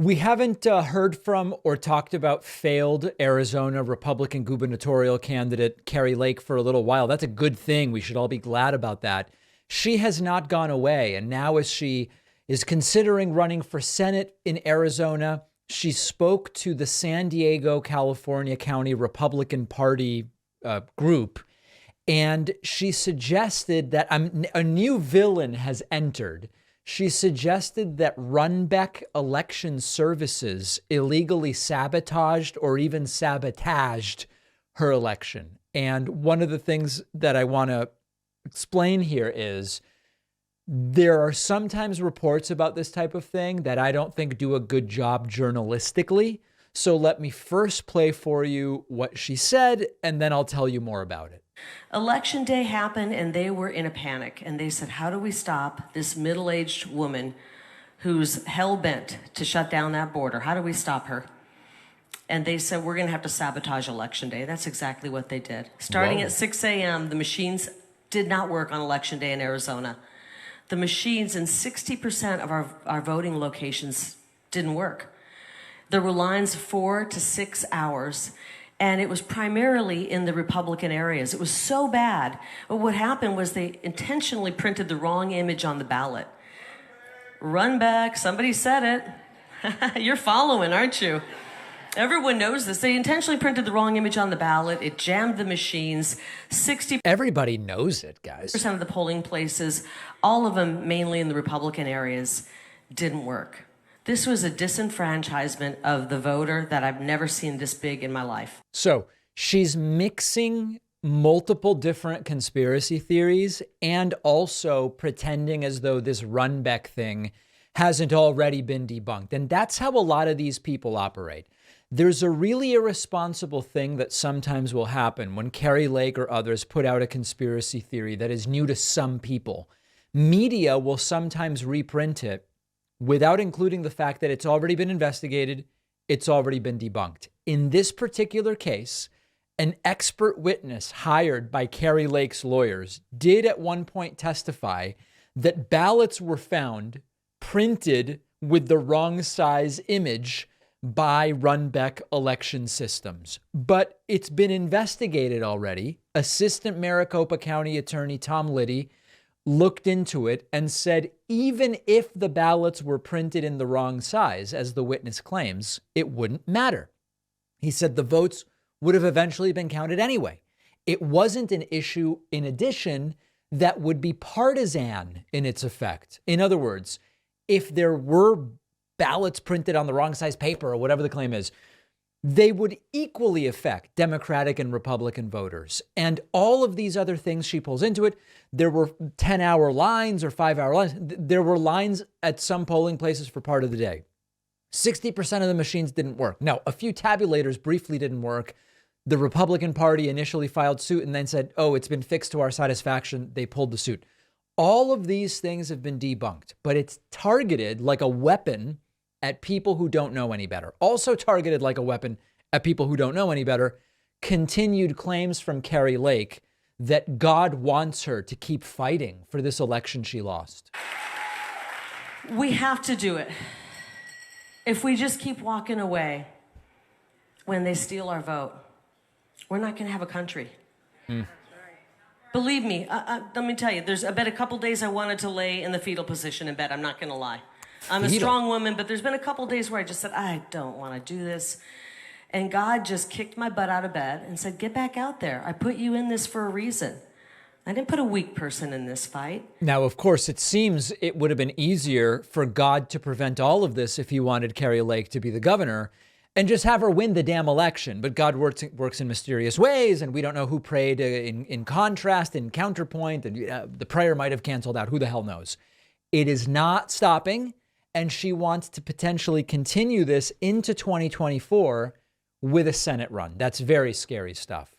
We haven't heard from or talked about failed Arizona Republican gubernatorial candidate Kari Lake for a little while. That's a good thing. We should all be glad about that. She has not gone away. And now, as she is considering running for Senate in Arizona, she spoke to the San Diego, California County Republican Party group. And she suggested that a new villain has entered. She suggested that Runbeck Election Services illegally sabotaged or even sabotaged her election. And one of the things that I want to explain here is there are sometimes reports about this type of thing that I don't think do a good job journalistically. So let me first play for you what she said, and then I'll tell you more about it. Election day happened and they were in a panic and they said, how do we stop this middle-aged woman who's hell-bent to shut down that border? How do we stop her? And they said, we're going to have to sabotage election day. That's exactly what they did. Starting at 6 a.m., the machines did not work on election day in Arizona. The machines in 60% of our voting locations didn't work. There were lines 4 to 6 hours. And it was primarily in the Republican areas. It was so bad. But what happened was they intentionally printed the wrong image on the ballot. Run back, somebody said it. You're following, aren't you? Everyone knows this. They intentionally printed the wrong image on the ballot. It jammed the machines. 60% Everybody knows it, guys. of the polling places, all of them mainly in the Republican areas, didn't work. This was a disenfranchisement of the voter that I've never seen this big in my life. So she's mixing multiple different conspiracy theories and also pretending as though this Runbeck thing hasn't already been debunked. And that's how a lot of these people operate. There's a really irresponsible thing that sometimes will happen when Kari Lake or others put out a conspiracy theory that is new to some people. Media will sometimes reprint it without including the fact that it's already been investigated, it's already been debunked. In this particular case, an expert witness hired by Kari Lake's lawyers did at one point testify that ballots were found printed with the wrong size image by Runbeck Election Systems. But it's been investigated already. Assistant Maricopa County Attorney Tom Liddy looked into it and said even if the ballots were printed in the wrong size, as the witness claims, it wouldn't matter. He said the votes would have eventually been counted anyway. It wasn't an issue, in addition, that would be partisan in its effect. In other words, if there were ballots printed on the wrong size paper or whatever the claim is, they would equally affect Democratic and Republican voters. And all of these other things she pulls into it, there were 10-hour lines or 5-hour lines. There were lines at some polling places for part of the day. 60% of the machines didn't work. Now, a few tabulators briefly didn't work. The Republican Party initially filed suit and then said, oh, it's been fixed to our satisfaction. They pulled the suit. All of these things have been debunked, but it's targeted like a weapon at people who don't know any better. Also targeted like a weapon at people who don't know any better. Continued claims from Kari Lake that God wants her to keep fighting for this election she lost. We have to do it. If we just keep walking away when they steal our vote, we're not going to have a country. Believe me, let me tell you, I bet a couple days I wanted to lay in the fetal position in bed. I'm not going to lie. I'm a strong woman, but there's been a couple days where I just said, I don't want to do this. And God just kicked my butt out of bed and said, get back out there. I put you in this for a reason. I didn't put a weak person in this fight. Now, of course, it seems it would have been easier for God to prevent all of this if he wanted Kari Lake to be the governor and just have her win the damn election. But God works in mysterious ways, and we don't know who prayed in contrast, in counterpoint, and the prayer might have canceled out. Who the hell knows? It is not stopping. And she wants to potentially continue this into 2024 with a Senate run. That's very scary stuff.